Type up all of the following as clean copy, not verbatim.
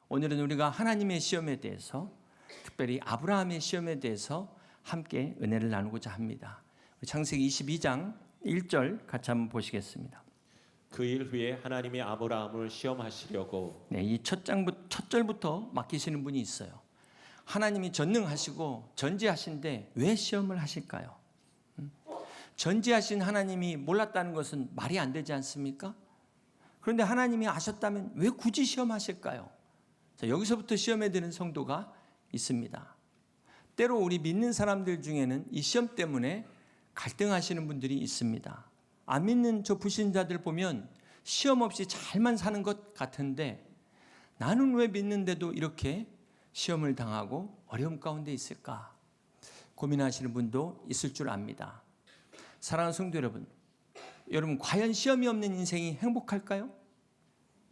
오늘은 우리가 하나님의 시험에 대해서, 특별히 아브라함의 시험에 대해서 함께 은혜를 나누고자 합니다. 창세기 22장 1절 같이 한번 보시겠습니다. 그 일 후에 하나님이 아브라함을 시험하시려고. 이 첫 절부터 맡기시는 분이 있어요. 하나님이 전능하시고 전지하신데 왜 시험을 하실까요? 전지하신 하나님이 몰랐다는 것은 말이 안 되지 않습니까? 그런데 하나님이 아셨다면 왜 굳이 시험하실까요? 자, 여기서부터 시험에 드는 성도가 있습니다. 때로 우리 믿는 사람들 중에는 이 시험 때문에 갈등하시는 분들이 있습니다. 안 믿는 저 불신자들 보면 시험 없이 잘만 사는 것 같은데 나는 왜 믿는데도 이렇게 시험을 당하고 어려움 가운데 있을까? 고민하시는 분도 있을 줄 압니다. 사랑하는 성도 여러분, 여러분 과연 시험이 없는 인생이 행복할까요?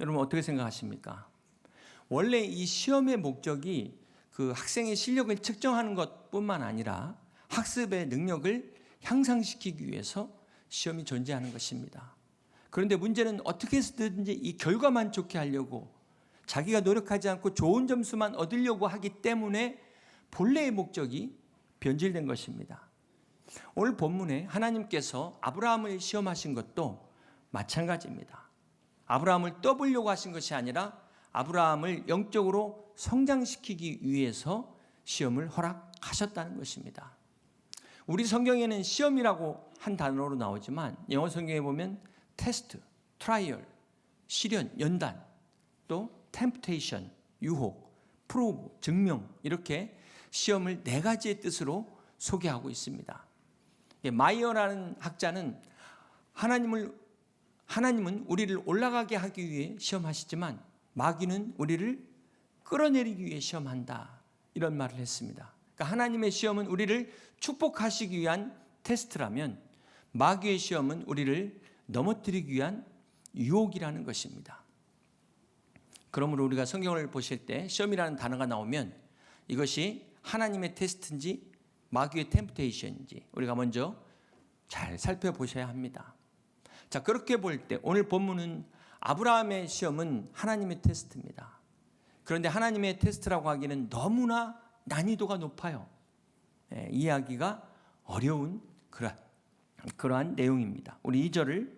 여러분 어떻게 생각하십니까? 원래 이 시험의 목적이 그 학생의 실력을 측정하는 것뿐만 아니라 학습의 능력을 향상시키기 위해서 시험이 존재하는 것입니다. 그런데 문제는 어떻게 해서든지 이 결과만 좋게 하려고 자기가 노력하지 않고 좋은 점수만 얻으려고 하기 때문에 본래의 목적이 변질된 것입니다. 오늘 본문에 하나님께서 아브라함을 시험하신 것도 마찬가지입니다. 아브라함을 떠보려고 하신 것이 아니라 아브라함을 영적으로 성장시키기 위해서 시험을 허락하셨다는 것입니다. 우리 성경에는 시험이라고 한 단어로 나오지만 영어 성경에 보면 테스트, 트라이얼, 시련, 연단, 또 템프테이션, 유혹, 프로브, 증명, 이렇게 시험을 네 가지의 뜻으로 소개하고 있습니다. 마이어라는 학자는 하나님은 우리를 올라가게 하기 위해 시험하시지만 마귀는 우리를 끌어내리기 위해 시험한다, 이런 말을 했습니다. 그러니까 하나님의 시험은 우리를 축복하시기 위한 테스트라면 마귀의 시험은 우리를 넘어뜨리기 위한 유혹이라는 것입니다. 그러므로 우리가 성경을 보실 때 시험이라는 단어가 나오면 이것이 하나님의 테스트인지 마귀의 템프테이션인지 우리가 먼저 잘 살펴보셔야 합니다. 자, 그렇게 볼 때 오늘 본문은 아브라함의 시험은 하나님의 테스트입니다. 그런데 하나님의 테스트라고 하기는 너무나 난이도가 높아요. 이해하기가 어려운 그러한 내용입니다. 우리 2절을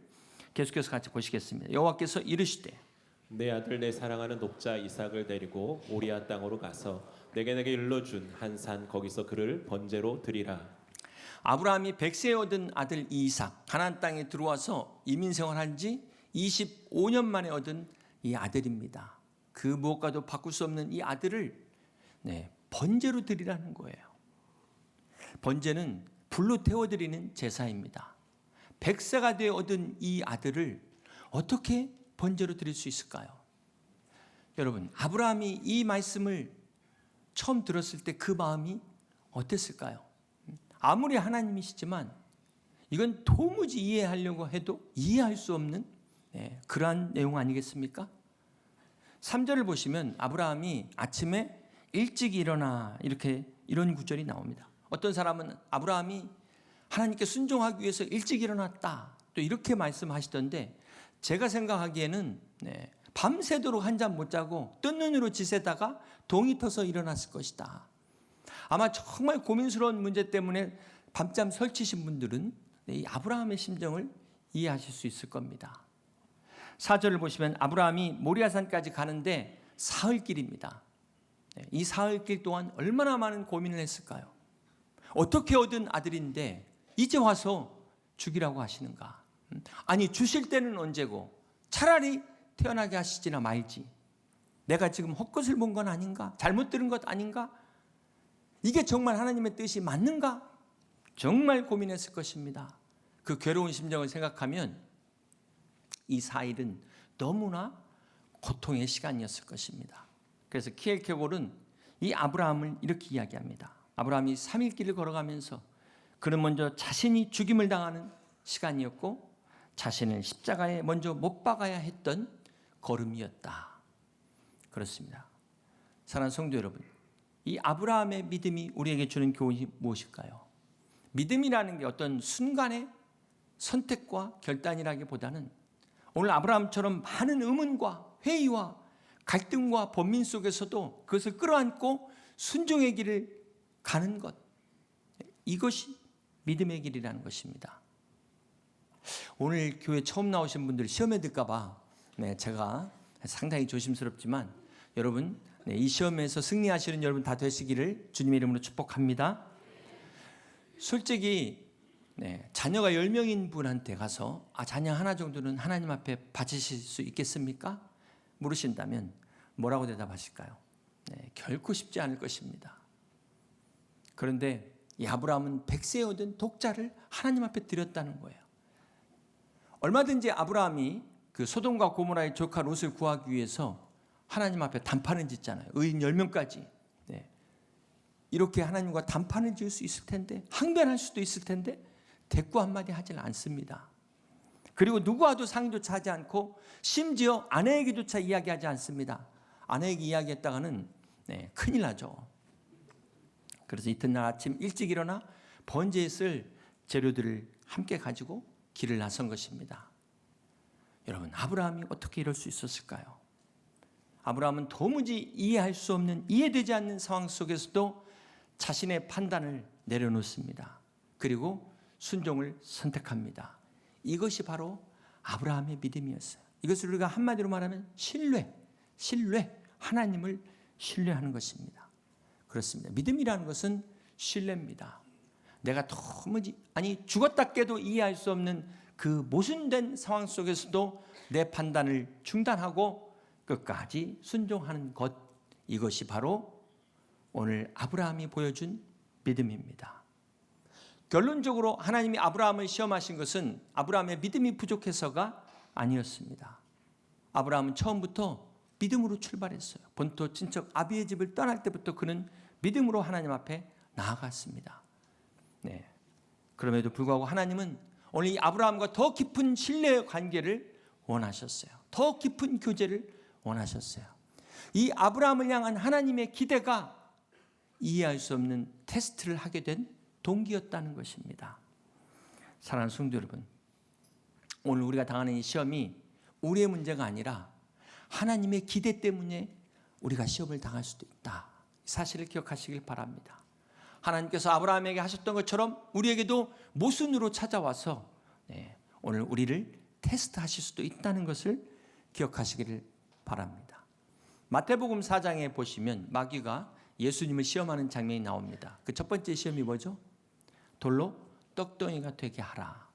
계속해서 같이 보시겠습니다. 여호와께서 이르시되 내 아들 내 사랑하는 독자 이삭을 데리고 모리아 땅으로 가서 내게 일러준 한 산 거기서 그를 번제로 드리라. 아브라함이 100세에 얻은 아들 이삭, 가나안 땅에 들어와서 이민 생활한 지 25년 만에 얻은 이 아들입니다. 그 무엇과도 바꿀 수 없는 이 아들을 번제로 드리라는 거예요. 번제는 불로 태워드리는 제사입니다. 100세가 되어 얻은 이 아들을 어떻게 번제로 드릴 수 있을까요? 여러분, 아브라함이 이 말씀을 처음 들었을 때 그 마음이 어땠을까요? 아무리 하나님이시지만 이건 도무지 이해하려고 해도 이해할 수 없는 그러한 내용 아니겠습니까? 3절을 보시면 아브라함이 아침에 일찍 일어나 이런 구절이 나옵니다. 어떤 사람은 아브라함이 하나님께 순종하기 위해서 일찍 일어났다, 또 이렇게 말씀하시던데 제가 생각하기에는 밤새도록 한잠 못 자고 뜬 눈으로 지새다가 동이 터서 일어났을 것이다. 아마 정말 고민스러운 문제 때문에 밤잠 설치신 분들은 이 아브라함의 심정을 이해하실 수 있을 겁니다. 4절을 보시면 아브라함이 모리아산까지 가는데 사흘길입니다. 이 사흘길 동안 얼마나 많은 고민을 했을까요? 어떻게 얻은 아들인데 이제 와서 죽이라고 하시는가? 아니, 주실 때는 언제고 차라리 태어나게 하시지나 말지. 내가 지금 헛것을 본 건 아닌가? 잘못 들은 것 아닌가? 이게 정말 하나님의 뜻이 맞는가? 정말 고민했을 것입니다. 그 괴로운 심정을 생각하면 이 4일은 너무나 고통의 시간이었을 것입니다. 그래서 키엘케골은 이 아브라함을 이렇게 이야기합니다. 아브라함이 3일 길을 걸어가면서 그는 먼저 자신이 죽임을 당하는 시간이었고 자신을 십자가에 먼저 못 박아야 했던 걸음이었다. 그렇습니다. 사랑하는 성도 여러분, 이 아브라함의 믿음이 우리에게 주는 교훈이 무엇일까요? 믿음이라는 게 어떤 순간의 선택과 결단이라기보다는 오늘 아브라함처럼 많은 의문과 회의와 갈등과 번민 속에서도 그것을 끌어안고 순종의 길을 가는 것, 이것이 믿음의 길이라는 것입니다. 오늘 교회 처음 나오신 분들 시험에 들까 봐 제가 상당히 조심스럽지만 여러분, 이 시험에서 승리하시는 여러분 다 되시기를 주님의 이름으로 축복합니다. 솔직히 자녀가 10명인 분한테 가서 자녀 하나 정도는 하나님 앞에 바치실 수 있겠습니까? 물으신다면 뭐라고 대답하실까요? 결코 쉽지 않을 것입니다. 그런데 이 아브라함은 100세에 얻은 독자를 하나님 앞에 드렸다는 거예요. 얼마든지 아브라함이 그 소돔과 고모라의 조카 롯을 구하기 위해서 하나님 앞에 단판을 짓잖아요. 의인 10명까지. 이렇게 하나님과 단판을 지을 수 있을 텐데, 항변할 수도 있을 텐데 대꾸 한마디 하질 않습니다. 그리고 누구와도 상의조차 하지 않고 심지어 아내에게조차 이야기하지 않습니다. 아내에게 이야기했다가는 큰일 나죠. 그래서 이튿날 아침 일찍 일어나 번제에 쓸 재료들을 함께 가지고 길을 나선 것입니다. 여러분, 아브라함이 어떻게 이럴 수 있었을까요? 아브라함은 도무지 이해할 수 없는, 이해되지 않는 상황 속에서도 자신의 판단을 내려놓습니다. 그리고 순종을 선택합니다. 이것이 바로 아브라함의 믿음이었어요. 이것을 우리가 한마디로 말하면 신뢰, 하나님을 신뢰하는 것입니다. 그렇습니다. 믿음이라는 것은 신뢰입니다. 내가 도무지, 죽었다 깨도 이해할 수 없는 그 모순된 상황 속에서도 내 판단을 중단하고 끝까지 순종하는 것, 이것이 바로 오늘 아브라함이 보여준 믿음입니다. 결론적으로 하나님이 아브라함을 시험하신 것은 아브라함의 믿음이 부족해서가 아니었습니다. 아브라함은 처음부터 믿음으로 출발했어요. 본토 친척 아비의 집을 떠날 때부터 그는 믿음으로 하나님 앞에 나아갔습니다. 그럼에도 불구하고 하나님은 오늘 이 아브라함과 더 깊은 신뢰의 관계를 원하셨어요. 더 깊은 교제를 원하셨어요. 이 아브라함을 향한 하나님의 기대가 이해할 수 없는 테스트를 하게 된 동기였다는 것입니다. 사랑하는 성도 여러분, 오늘 우리가 당하는 이 시험이 우리의 문제가 아니라 하나님의 기대 때문에 우리가 시험을 당할 수도 있다. 사실을 기억하시길 바랍니다. 하나님께서 아브라함에게 하셨던 것처럼 우리에게도 모순으로 찾아와서 오늘 우리를 테스트하실 수도 있다는 것을 기억하시기를 바랍니다. 마태복음 4장에 보시면 마귀가 예수님을 시험하는 장면이 나옵니다. 그 첫 번째 시험이 뭐죠? 돌로 떡덩이가 되게 하라.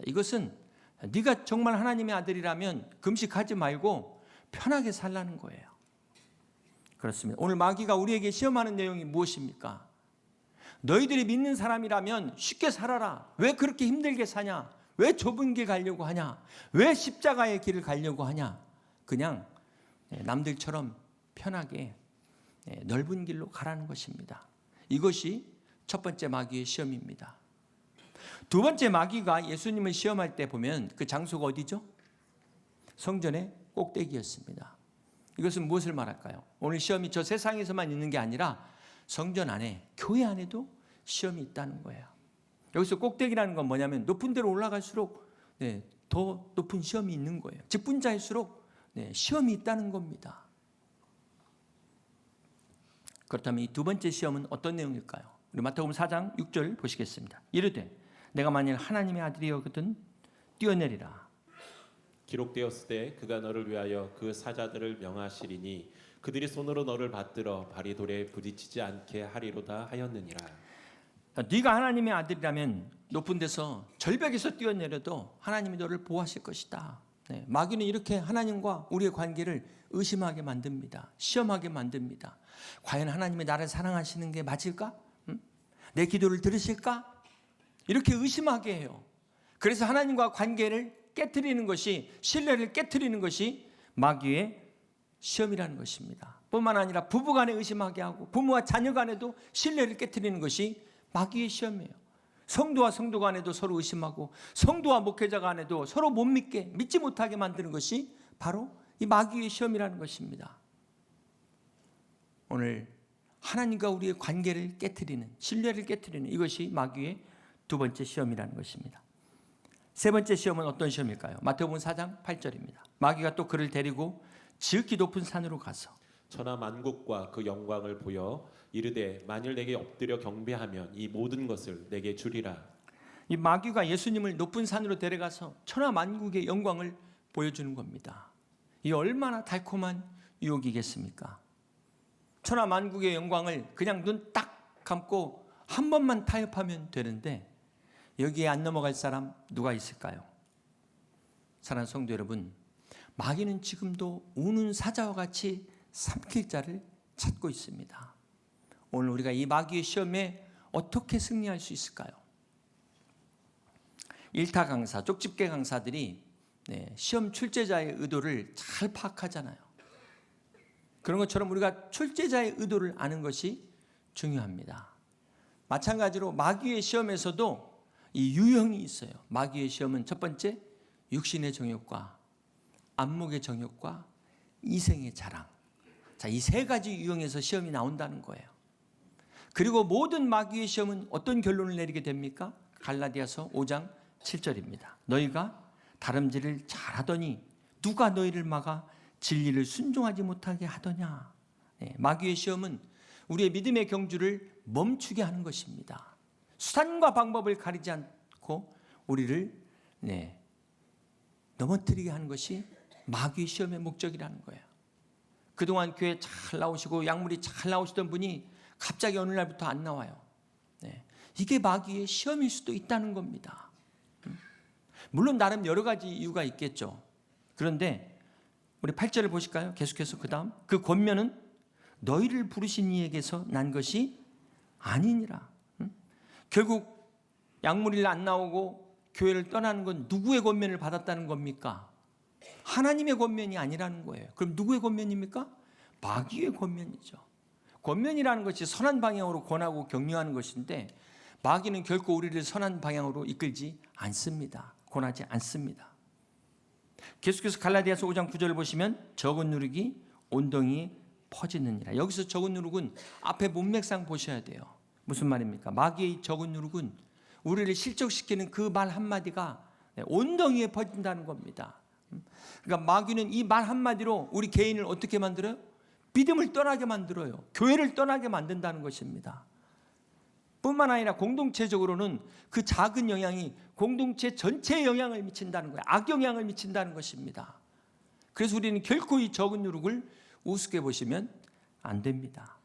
이것은 네가 정말 하나님의 아들이라면 금식하지 말고 편하게 살라는 거예요. 그렇습니다. 오늘 마귀가 우리에게 시험하는 내용이 무엇입니까? 너희들이 믿는 사람이라면 쉽게 살아라. 왜 그렇게 힘들게 사냐? 왜 좁은 길 가려고 하냐? 왜 십자가의 길을 가려고 하냐? 그냥 남들처럼 편하게 넓은 길로 가라는 것입니다. 이것이 첫 번째 마귀의 시험입니다. 두 번째 마귀가 예수님을 시험할 때 보면 그 장소가 어디죠? 성전의 꼭대기였습니다. 이것은 무엇을 말할까요? 오늘 시험이 저 세상에서만 있는 게 아니라 성전 안에, 교회 안에도 시험이 있다는 거예요. 여기서 꼭대기라는 건 뭐냐면 높은 데로 올라갈수록 더 높은 시험이 있는 거예요. 직분자일수록 시험이 있다는 겁니다. 그렇다면 이 두 번째 시험은 어떤 내용일까요? 우리 마태복음 4장 6절 보시겠습니다. 이르되 내가 만일 하나님의 아들이거든 뛰어내리라. 기록되었을 때 그가 너를 위하여 그 사자들을 명하시리니 그들이 손으로 너를 받들어 발이 돌에 부딪히지 않게 하리로다 하였느니라. 네가 하나님의 아들이라면 높은 데서 절벽에서 뛰어내려도 하나님이 너를 보호하실 것이다. 마귀는 이렇게 하나님과 우리의 관계를 의심하게 만듭니다. 시험하게 만듭니다. 과연 하나님이 나를 사랑하시는 게 맞을까? 내 기도를 들으실까? 이렇게 의심하게 해요. 그래서 하나님과 관계를 깨트리는 것이, 신뢰를 깨트리는 것이 마귀의 시험이라는 것입니다. 뿐만 아니라 부부간에 의심하게 하고 부모와 자녀 간에도 신뢰를 깨트리는 것이 마귀의 시험이에요. 성도와 성도 간에도 서로 의심하고 성도와 목회자 간에도 서로 못 믿지 못하게 만드는 것이 바로 이 마귀의 시험이라는 것입니다. 오늘 하나님과 우리의 관계를 깨트리는, 신뢰를 깨트리는 이것이 마귀의 두 번째 시험이라는 것입니다. 세 번째 시험은 어떤 시험일까요? 마태복음 4장 8절입니다. 마귀가 또 그를 데리고 지극히 높은 산으로 가서 천하 만국과 그 영광을 보여 이르되 만일 내게 엎드려 경배하면 이 모든 것을 내게 주리라. 이 마귀가 예수님을 높은 산으로 데려가서 천하 만국의 영광을 보여주는 겁니다. 이 얼마나 달콤한 유혹이겠습니까? 천하 만국의 영광을 그냥 눈 딱 감고 한 번만 타협하면 되는데 여기에 안 넘어갈 사람 누가 있을까요? 사랑하는 성도 여러분, 마귀는 지금도 우는 사자와 같이 삼킬 자를 찾고 있습니다. 오늘 우리가 이 마귀의 시험에 어떻게 승리할 수 있을까요? 일타 강사, 쪽집게 강사들이 시험 출제자의 의도를 잘 파악하잖아요. 그런 것처럼 우리가 출제자의 의도를 아는 것이 중요합니다. 마찬가지로 마귀의 시험에서도 이 유형이 있어요. 마귀의 시험은 첫 번째, 육신의 정욕과 안목의 정욕과 이생의 자랑. 자, 이 세 가지 유형에서 시험이 나온다는 거예요. 그리고 모든 마귀의 시험은 어떤 결론을 내리게 됩니까? 갈라디아서 5장 7절입니다. 너희가 다름질을 잘하더니 누가 너희를 막아 진리를 순종하지 못하게 하더냐. 마귀의 시험은 우리의 믿음의 경주를 멈추게 하는 것입니다. 수단과 방법을 가리지 않고 우리를 넘어뜨리게 하는 것이 마귀의 시험의 목적이라는 거예요. 그동안 교회 잘 나오시고 약물이 잘 나오시던 분이 갑자기 어느 날부터 안 나와요. 이게 마귀의 시험일 수도 있다는 겁니다. 물론 나름 여러 가지 이유가 있겠죠. 그런데 우리 8절을 보실까요? 계속해서 그 다음 그 권면은 너희를 부르신 이에게서 난 것이 아니니라. 결국 약물이 안 나오고 교회를 떠나는 건 누구의 권면을 받았다는 겁니까? 하나님의 권면이 아니라는 거예요. 그럼 누구의 권면입니까? 마귀의 권면이죠. 권면이라는 것이 선한 방향으로 권하고 격려하는 것인데 마귀는 결코 우리를 선한 방향으로 이끌지 않습니다. 권하지 않습니다. 계속해서 갈라디아서 5장 9절을 보시면 적은 누룩이 온덩이에 퍼지느니라. 여기서 적은 누룩은 앞에 문맥상 보셔야 돼요. 무슨 말입니까? 마귀의 적은 누룩은 우리를 실족시키는 그 말 한마디가 온덩이에 퍼진다는 겁니다. 그러니까 마귀는 이 말 한마디로 우리 개인을 어떻게 만들어요? 믿음을 떠나게 만들어요. 교회를 떠나게 만든다는 것입니다. 뿐만 아니라 공동체적으로는 그 작은 영향이 공동체 전체에 영향을 미친다는 거예요. 악영향을 미친다는 것입니다. 그래서 우리는 결코 이 적은 누룩을 우습게 보시면 안 됩니다.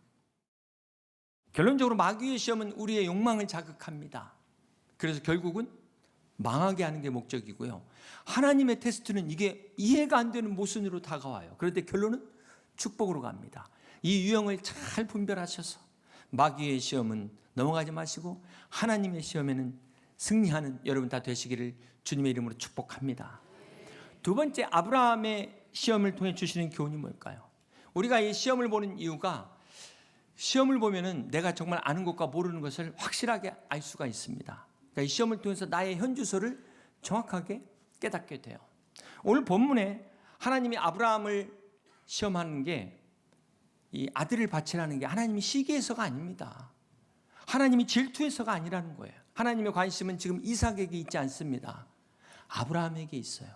결론적으로 마귀의 시험은 우리의 욕망을 자극합니다. 그래서 결국은 망하게 하는 게 목적이고요. 하나님의 테스트는 이게 이해가 안 되는 모순으로 다가와요. 그런데 결론은 축복으로 갑니다. 이 유형을 잘 분별하셔서 마귀의 시험은 넘어가지 마시고 하나님의 시험에는 승리하는 여러분 다 되시기를 주님의 이름으로 축복합니다. 두 번째, 아브라함의 시험을 통해 주시는 교훈이 뭘까요? 우리가 이 시험을 보는 이유가 시험을 보면은 내가 정말 아는 것과 모르는 것을 확실하게 알 수가 있습니다. 그러니까 이 시험을 통해서 나의 현주소를 정확하게 깨닫게 돼요. 오늘 본문에 하나님이 아브라함을 시험하는 게 이 아들을 바치라는 게 하나님이 시기해서가 아닙니다. 하나님이 질투해서가 아니라는 거예요. 하나님의 관심은 지금 이삭에게 있지 않습니다. 아브라함에게 있어요.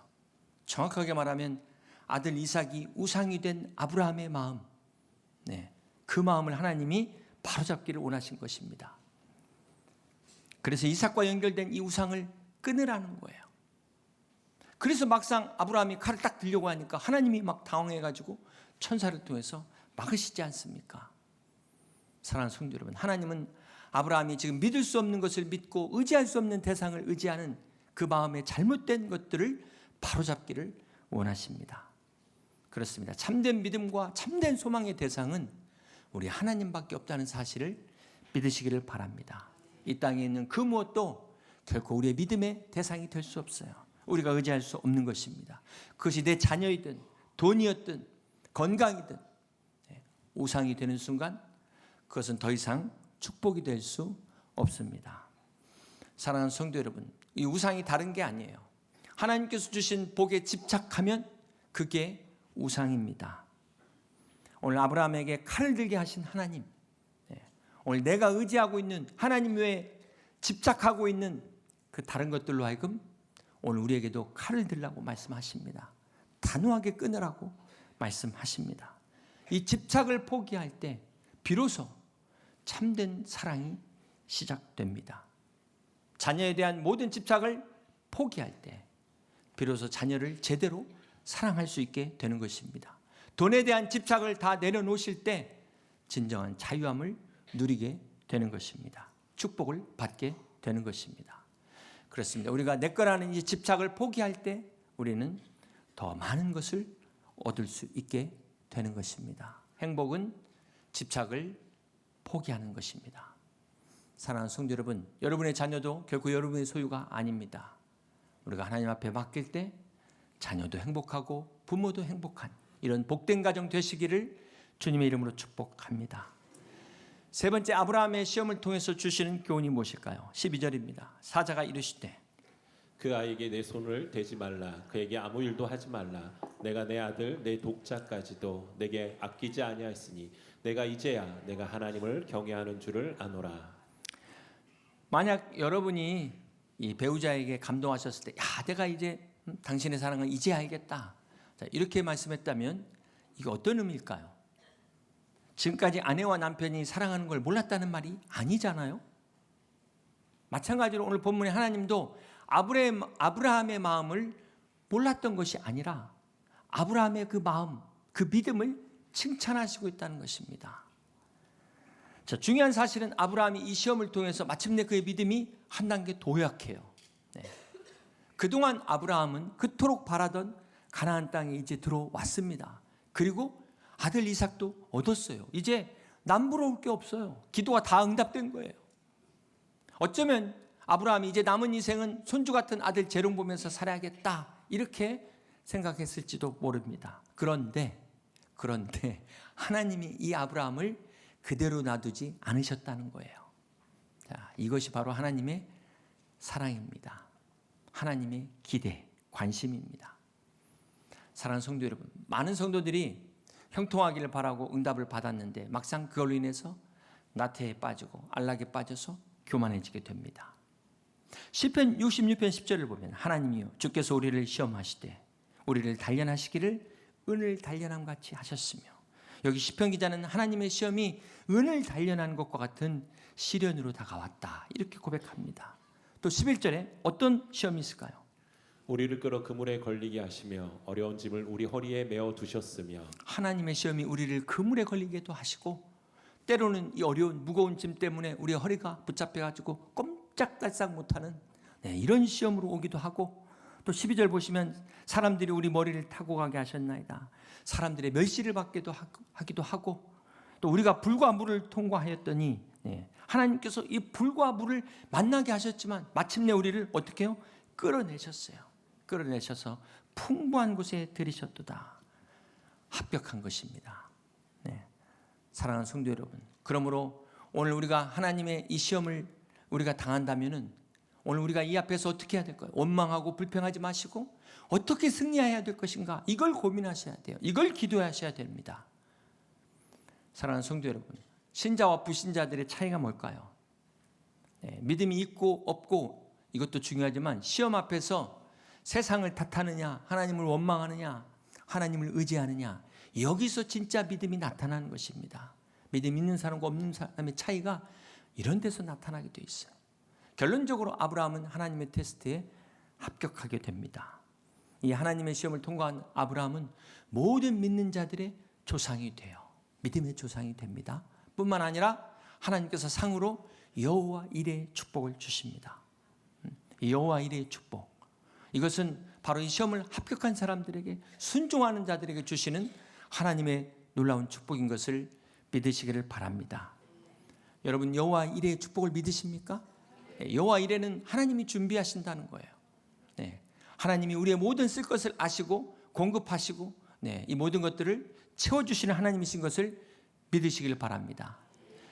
정확하게 말하면 아들 이삭이 우상이 된 아브라함의 마음, 그 마음을 하나님이 바로잡기를 원하신 것입니다. 그래서 이삭과 연결된 이 우상을 끊으라는 거예요. 그래서 막상 아브라함이 칼을 딱 들려고 하니까 하나님이 막 당황해가지고 천사를 통해서 막으시지 않습니까? 사랑하는 성도 여러분, 하나님은 아브라함이 지금 믿을 수 없는 것을 믿고 의지할 수 없는 대상을 의지하는 그 마음의 잘못된 것들을 바로잡기를 원하십니다. 그렇습니다. 참된 믿음과 참된 소망의 대상은 우리 하나님밖에 없다는 사실을 믿으시기를 바랍니다. 이 땅에 있는 그 무엇도 결코 우리의 믿음의 대상이 될 수 없어요. 우리가 의지할 수 없는 것입니다. 그것이 내 자녀이든 돈이었든 건강이든 우상이 되는 순간 그것은 더 이상 축복이 될 수 없습니다. 사랑하는 성도 여러분, 이 우상이 다른 게 아니에요. 하나님께서 주신 복에 집착하면 그게 우상입니다. 오늘 아브라함에게 칼을 들게 하신 하나님, 오늘 내가 의지하고 있는 하나님 외에 집착하고 있는 그 다른 것들로 하여금 오늘 우리에게도 칼을 들라고 말씀하십니다. 단호하게 끊으라고 말씀하십니다. 이 집착을 포기할 때 비로소 참된 사랑이 시작됩니다. 자녀에 대한 모든 집착을 포기할 때 비로소 자녀를 제대로 사랑할 수 있게 되는 것입니다. 돈에 대한 집착을 다 내려놓으실 때 진정한 자유함을 누리게 되는 것입니다. 축복을 받게 되는 것입니다. 그렇습니다. 우리가 내 거라는 이 집착을 포기할 때 우리는 더 많은 것을 얻을 수 있게 되는 것입니다. 행복은 집착을 포기하는 것입니다. 사랑하는 성도 여러분, 여러분의 자녀도 결코 여러분의 소유가 아닙니다. 우리가 하나님 앞에 맡길 때 자녀도 행복하고 부모도 행복한 이런 복된 가정 되시기를 주님의 이름으로 축복합니다. 세 번째, 아브라함의 시험을 통해서 주시는 교훈이 무엇일까요? 12절입니다. 사자가 이르시되 그 아이에게 내 손을 대지 말라. 그에게 아무 일도 하지 말라. 내가 내 아들 내 독자까지도 내게 아끼지 아니하였으니 내가 이제야 내가 하나님을 경외하는 줄을 아노라. 만약 여러분이 이 배우자에게 감동하셨을 때, 야, 내가 이제 당신의 사랑을 이제 알겠다, 자, 이렇게 말씀했다면 이게 어떤 의미일까요? 지금까지 아내와 남편이 사랑하는 걸 몰랐다는 말이 아니잖아요. 마찬가지로 오늘 본문에 하나님도 아브라함의 마음을 몰랐던 것이 아니라 아브라함의 그 마음, 그 믿음을 칭찬하시고 있다는 것입니다. 자, 중요한 사실은 아브라함이 이 시험을 통해서 마침내 그의 믿음이 한 단계 도약해요. 네. 그동안 아브라함은 그토록 바라던 가나안 땅에 이제 들어왔습니다. 그리고 아들 이삭도 얻었어요. 이제 남부러울 게 없어요. 기도가 다 응답된 거예요. 어쩌면 아브라함이 이제 남은 인생은 손주 같은 아들 재롱 보면서 살아야겠다 이렇게 생각했을지도 모릅니다. 그런데 하나님이 이 아브라함을 그대로 놔두지 않으셨다는 거예요. 자, 이것이 바로 하나님의 사랑입니다. 하나님의 기대, 관심입니다. 사랑하는 성도 여러분, 많은 성도들이 형통하기를 바라고 응답을 받았는데 막상 그걸로 인해서 나태에 빠지고 안락에 빠져서 교만해지게 됩니다. 시편 66편 10절을 보면 하나님이여 주께서 우리를 시험하시되 우리를 단련하시기를 은을 단련함 같이 하셨으며, 여기 시편 기자는 하나님의 시험이 은을 단련한 것과 같은 시련으로 다가왔다 이렇게 고백합니다. 또 11절에 어떤 시험이 있을까요? 우리를 끌어 그물에 걸리게 하시며 어려운 짐을 우리 허리에 메어 두셨으며. 하나님의 시험이 우리를 그물에 걸리게도 하시고 때로는 이 어려운 무거운 짐 때문에 우리 허리가 붙잡혀가지고 꼼짝달싹 못하는 이런 시험으로 오기도 하고, 또 12절 보시면 사람들이 우리 머리를 타고 가게 하셨나이다. 사람들의 멸시를 받기도 하기도 하고, 또 우리가 불과 물을 통과하였더니 하나님께서 이 불과 물을 만나게 하셨지만 마침내 우리를 어떻게 해요? 끌어내셨어요. 끌어내셔서 풍부한 곳에 들이셨도다. 합격한 것입니다. 사랑하는 성도 여러분, 그러므로 오늘 우리가 하나님의 이 시험을 우리가 당한다면은 오늘 우리가 이 앞에서 어떻게 해야 될까요? 원망하고 불평하지 마시고 어떻게 승리해야 될 것인가, 이걸 고민하셔야 돼요. 이걸 기도하셔야 됩니다. 사랑하는 성도 여러분, 신자와 불신자들의 차이가 뭘까요? 믿음이 있고 없고 이것도 중요하지만 시험 앞에서 세상을 탓하느냐, 하나님을 원망하느냐, 하나님을 의지하느냐, 여기서 진짜 믿음이 나타나는 것입니다. 믿음 있는 사람과 없는 사람의 차이가 이런 데서 나타나게 돼 있어요. 결론적으로 아브라함은 하나님의 테스트에 합격하게 됩니다. 이 하나님의 시험을 통과한 아브라함은 모든 믿는 자들의 조상이 돼요. 믿음의 조상이 됩니다. 뿐만 아니라 하나님께서 상으로 여호와 이레의 축복을 주십니다. 여호와 이레의 축복, 이것은 바로 이 시험을 합격한 사람들에게, 순종하는 자들에게 주시는 하나님의 놀라운 축복인 것을 믿으시기를 바랍니다. 여러분, 여호와 이레의 축복을 믿으십니까? 여호와 이레는 하나님이 준비하신다는 거예요. 하나님이 우리의 모든 쓸 것을 아시고 공급하시고 이 모든 것들을 채워주시는 하나님이신 것을 믿으시길 바랍니다.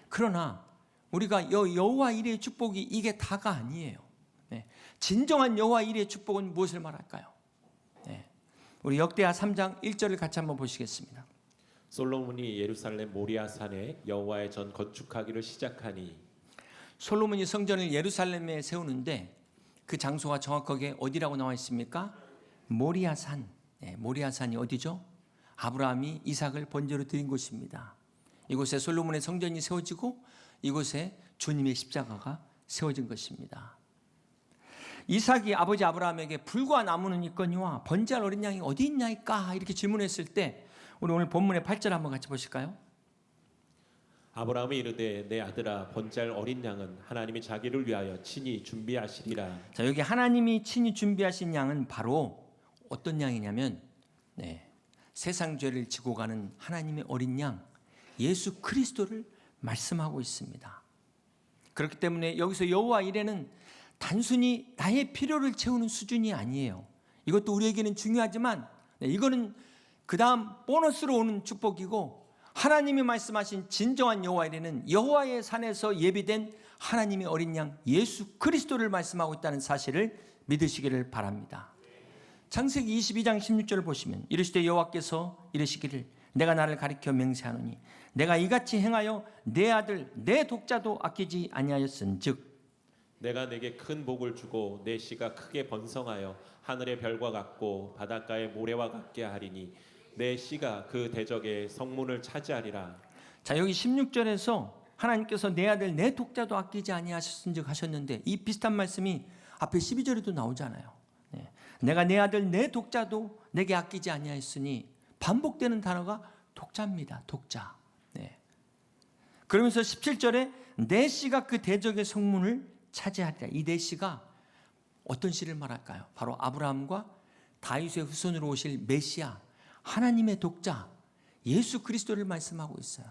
그러나 우리가 여호와 이레의 축복이 이게 다가 아니에요. 진정한 여호와 이레의 축복은 무엇을 말할까요? 우리 역대하 3장 1절을 같이 한번 보시겠습니다. 솔로몬이 예루살렘 모리아산에 여호와의 전 건축하기를 시작하니. 솔로몬이 성전을 예루살렘에 세우는데 그 장소가 정확하게 어디라고 나와 있습니까? 모리아산. 모리아산이 어디죠? 아브라함이 이삭을 번제로 드린 곳입니다. 이곳에 솔로몬의 성전이 세워지고 이곳에 주님의 십자가가 세워진 것입니다. 이삭이 아버지 아브라함에게 불과 나무는 있거니와 번제할 어린 양이 어디 있나이까 이렇게 질문했을 때 우리 오늘 본문의 8절 한번 같이 보실까요? 아브라함이 이르되 내 아들아 번제할 어린 양은 하나님이 자기를 위하여 친히 준비하시리라. 자, 여기 하나님이 친히 준비하신 양은 바로 어떤 양이냐면 세상 죄를 지고 가는 하나님의 어린 양 예수 그리스도를 말씀하고 있습니다. 그렇기 때문에 여기서 여호와 이레는 단순히 나의 필요를 채우는 수준이 아니에요. 이것도 우리에게는 중요하지만 이거는 그 다음 보너스로 오는 축복이고, 하나님이 말씀하신 진정한 여호와 이레는 여호와의 산에서 예비된 하나님의 어린 양 예수 그리스도를 말씀하고 있다는 사실을 믿으시기를 바랍니다. 창세기 22장 16절을 보시면 이르시되 여호와께서 이르시기를 내가 나를 가리켜 맹세하노니 내가 이같이 행하여 내 아들 내 독자도 아끼지 아니하였은즉 내가 내게 큰 복을 주고 내 씨가 크게 번성하여 하늘의 별과 같고 바닷가의 모래와 같게 하리니 내 씨가 그 대적의 성문을 차지하리라. 자, 여기 16절에서 하나님께서 내 아들 내 독자도 아끼지 아니하셨은즉 하셨는데 이 비슷한 말씀이 앞에 12절에도 나오잖아요. 내가 내 아들 내 독자도 내게 아끼지 아니하였으니 반복되는 단어가 독자입니다. 독자. 그러면서 17절에 내 씨가 그 대적의 성문을 차지하리라. 이 내 씨가 어떤 씨를 말할까요? 바로 아브라함과 다윗의 후손으로 오실 메시아, 하나님의 독자 예수 그리스도를 말씀하고 있어요.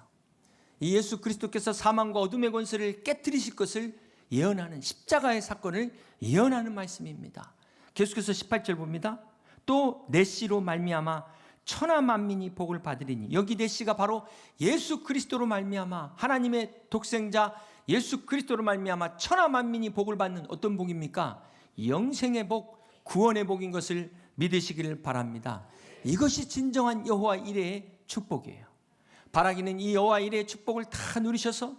이 예수 그리스도께서 사망과 어둠의 권세를 깨뜨리실 것을 예언하는 십자가의 사건을 예언하는 말씀입니다. 계속해서 18절 봅니다. 또 내 씨로 말미암아 천하 만민이 복을 받으리니, 여기 내 씨가 바로 예수 그리스도로 말미암아 하나님의 독생자 예수 그리스도로 말미암아 천하 만민이 복을 받는 어떤 복입니까? 영생의 복, 구원의 복인 것을 믿으시기를 바랍니다. 이것이 진정한 여호와 이레의 축복이에요. 바라기는 이 여호와 이레의 축복을 다 누리셔서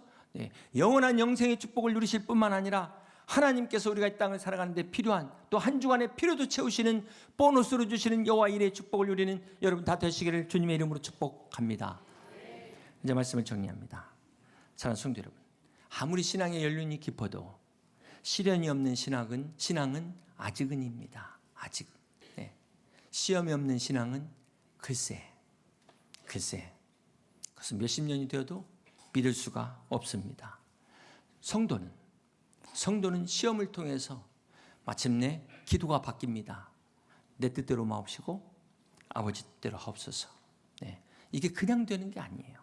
영원한 영생의 축복을 누리실 뿐만 아니라 하나님께서 우리가 이 땅을 살아가는데 필요한 또 한 주간의 필요도 채우시는 보너스로 주시는 여호와 이레의 축복을 누리는 여러분 다 되시기를 주님의 이름으로 축복합니다. 이제 말씀을 정리합니다. 사랑하는 성도 여러분, 아무리 신앙의 연륜이 깊어도 시련이 없는 신앙은 아직은입니다. 아직. 시험이 없는 신앙은 글쎄 그것은 몇십 년이 되어도 믿을 수가 없습니다. 성도는 시험을 통해서 마침내 기도가 바뀝니다. 내 뜻대로 마옵시고 아버지 뜻대로 하옵소서. 이게 그냥 되는 게 아니에요.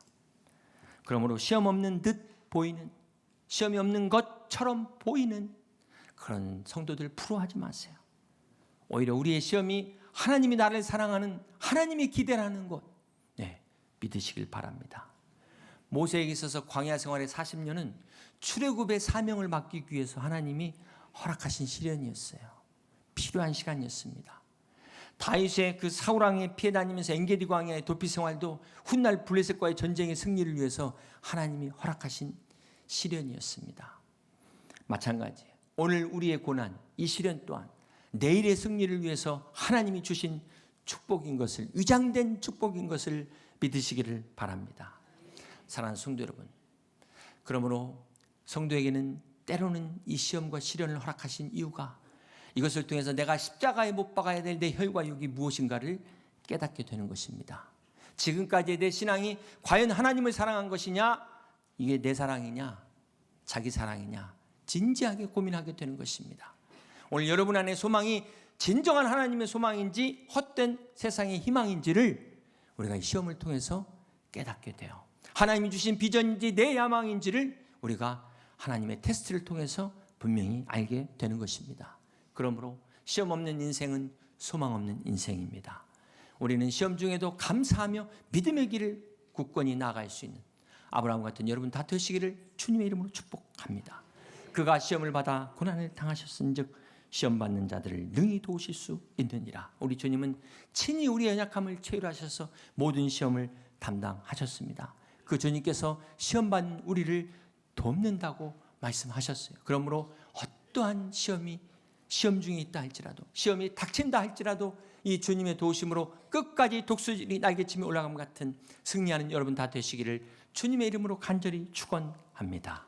그러므로 시험 없는 듯 보이는, 시험이 없는 것처럼 보이는 그런 성도들 부러워하지 마세요. 오히려 우리의 시험이 하나님이 나를 사랑하는, 하나님이 기대하는 것 믿으시길 바랍니다. 모세에게 있어서 광야 생활의 40년은 출애굽의 사명을 맡기기 위해서 하나님이 허락하신 시련이었어요. 필요한 시간이었습니다. 다윗의 그 사울왕에 피해 다니면서 엔게디 광야의 도피 생활도 훗날 블레셋과의 전쟁의 승리를 위해서 하나님이 허락하신 시련이었습니다. 마찬가지예요. 오늘 우리의 고난, 이 시련 또한 내일의 승리를 위해서 하나님이 주신 축복인 것을, 위장된 축복인 것을 믿으시기를 바랍니다. 사랑하는 성도 여러분, 그러므로 성도에게는 때로는 이 시험과 시련을 허락하신 이유가 이것을 통해서 내가 십자가에 못 박아야 될 내 혈과 육이 무엇인가를 깨닫게 되는 것입니다. 지금까지의 내 신앙이 과연 하나님을 사랑한 것이냐, 이게 내 사랑이냐, 자기 사랑이냐, 진지하게 고민하게 되는 것입니다. 오늘 여러분 안에 소망이 진정한 하나님의 소망인지 헛된 세상의 희망인지를 우리가 이 시험을 통해서 깨닫게 돼요. 하나님이 주신 비전인지 내 야망인지를 우리가 하나님의 테스트를 통해서 분명히 알게 되는 것입니다. 그러므로 시험 없는 인생은 소망 없는 인생입니다. 우리는 시험 중에도 감사하며 믿음의 길을 굳건히 나아갈 수 있는 아브라함 같은 여러분 다 되시기를 주님의 이름으로 축복합니다. 그가 시험을 받아 고난을 당하셨은즉 시험 받는 자들을 능히 도우실 수 있느니라. 우리 주님은 친히 우리의 연약함을 체휼하셔서 모든 시험을 담당하셨습니다. 그 주님께서 시험 받는 우리를 돕는다고 말씀하셨어요. 그러므로 어떠한 시험 중에 있다 할지라도, 시험이 닥친다 할지라도 이 주님의 도우심으로 끝까지 독수리 날개치며 올라감 같은 승리하는 여러분 다 되시기를 주님의 이름으로 간절히 축원합니다.